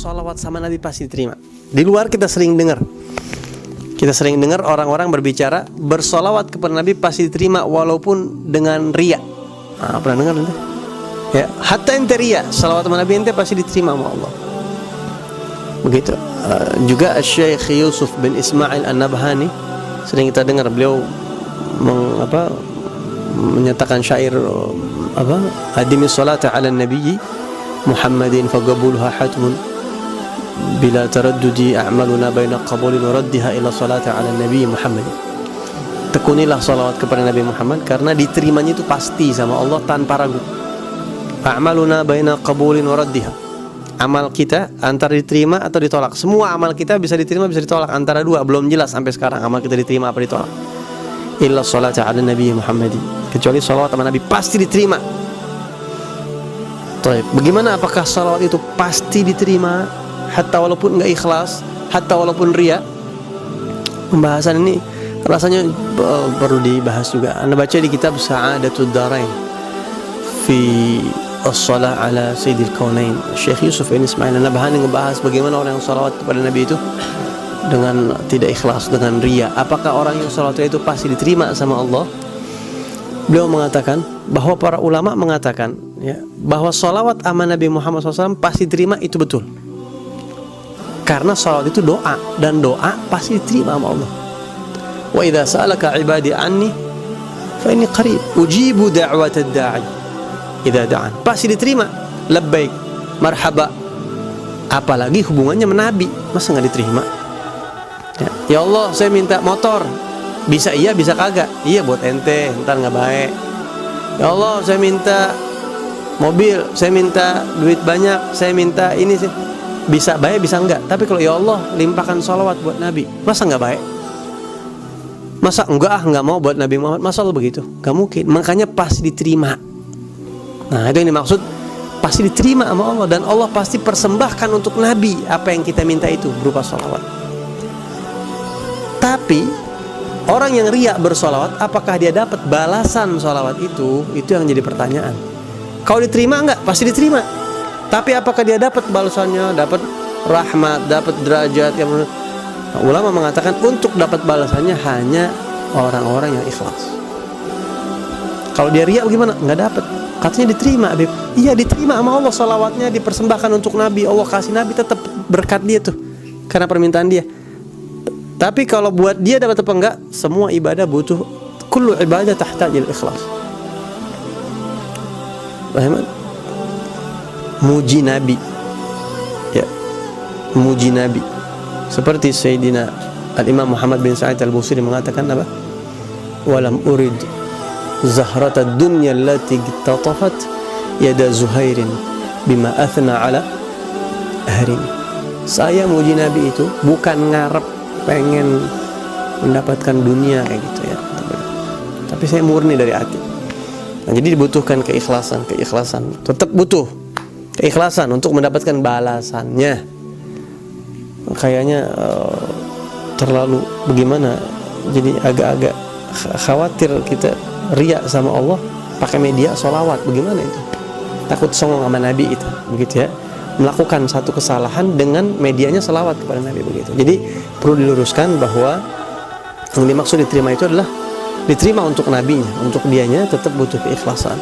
bersolawat sama Nabi pasti diterima. Di luar kita sering dengar orang-orang berbicara bersolawat kepada Nabi pasti diterima walaupun dengan riya. Pernah dengar ente? Ya, hatta ente riya, salawat sama Nabi ente pasti diterima sama Allah. Begitu. Juga Syekh Yusuf bin Ismail An-Nabhani sering kita dengar beliau menyatakan syair adimi salata ala nabi Muhammadin faqabulha hatmun bila taraddudi a'maluna baina qabulin wa raddiha ila salata ala nabi Muhammadin. Tekunilah salawat kepada Nabi Muhammad karena diterimanya itu pasti sama Allah tanpa ragu. A'maluna baina qabulin wa raddiha. Amal kita antara diterima atau ditolak. Semua amal kita bisa diterima bisa ditolak, antara dua, belum jelas sampai sekarang amal kita diterima apa ditolak. Illa salata ala nabi Muhammadin, kecuali salawat sama Nabi pasti diterima. Bagaimana apakah salawat itu pasti diterima hatta walaupun enggak ikhlas, hatta walaupun riya? Pembahasan ini rasanya perlu dibahas juga. Anda baca di kitab Sa'adatud Darain fi as-salah ala sayyidil kaunain, Syekh Yusuf bin Ismail An-Nabhani ngebahas bagaimana orang yang salawat kepada Nabi itu dengan tidak ikhlas, dengan riya. Apakah orang yang salawat itu pasti diterima sama Allah? Beliau mengatakan bahwa para ulama mengatakan bahwa salawat sama Nabi Muhammad SAW pasti diterima, itu betul. Karena salawat itu doa, dan doa pasti diterima sama Allah. Wa idza sa'alaka ibadi anni fa inni qarib ujibu da'watad da'i idza da'an. Pasti diterima. Labbaik, marhaba. Apalagi hubungannya sama Nabi, masa enggak diterima? Ya Allah, saya minta motor. Bisa iya, bisa kagak? Iya buat ente, ntar nggak baik. Ya Allah, saya minta mobil, saya minta duit banyak, saya minta ini sih. Bisa baik, bisa enggak. Tapi kalau ya Allah limpahkan salawat buat Nabi, masa nggak baik? Masa nggak mau buat Nabi Muhammad? Masa Allah begitu? Gak mungkin. Makanya pasti diterima. Nah itu yang dimaksud pasti diterima sama Allah, dan Allah pasti persembahkan untuk Nabi apa yang kita minta itu berupa salawat. Tapi orang yang riya bersolawat, apakah dia dapat balasan solawat itu yang jadi pertanyaan. Kalau diterima enggak? Pasti diterima. Tapi apakah dia dapat balasannya, dapat rahmat, dapat derajat yang ulama mengatakan untuk dapat balasannya hanya orang-orang yang ikhlas. Kalau dia riya bagaimana? Enggak dapat. Katanya diterima, Habib. Iya diterima sama Allah, solawatnya dipersembahkan untuk Nabi. Allah kasih Nabi tetap berkat dia tuh karena permintaan dia. Tapi kalau buat dia dapat apa enggak, semua ibadah butuh, kullu ibadah tahtajil ikhlas. Paham? Muji Nabi. Ya. Muji Nabi. Seperti Sayyidina Al-Imam Muhammad bin Sa'id Al-Busiri mengatakan apa? Walam urid zahratad dunya allati tatafat yada Zuhairin bima athna ala ahrin. Saya muji Nabi itu bukan ngarep pengen mendapatkan dunia kayak gitu ya, tapi saya murni dari hati. Nah, jadi dibutuhkan keikhlasan. Tetap butuh keikhlasan untuk mendapatkan balasannya. Kayaknya terlalu bagaimana, jadi agak-agak khawatir kita riya sama Allah pakai media sholawat. Bagaimana itu? Takut songong sama Nabi itu, begitu ya. Melakukan satu kesalahan dengan medianya selawat kepada Nabi, begitu. Jadi perlu diluruskan bahwa yang dimaksud diterima itu adalah diterima untuk nabinya, untuk dianya tetap butuh keikhlasan.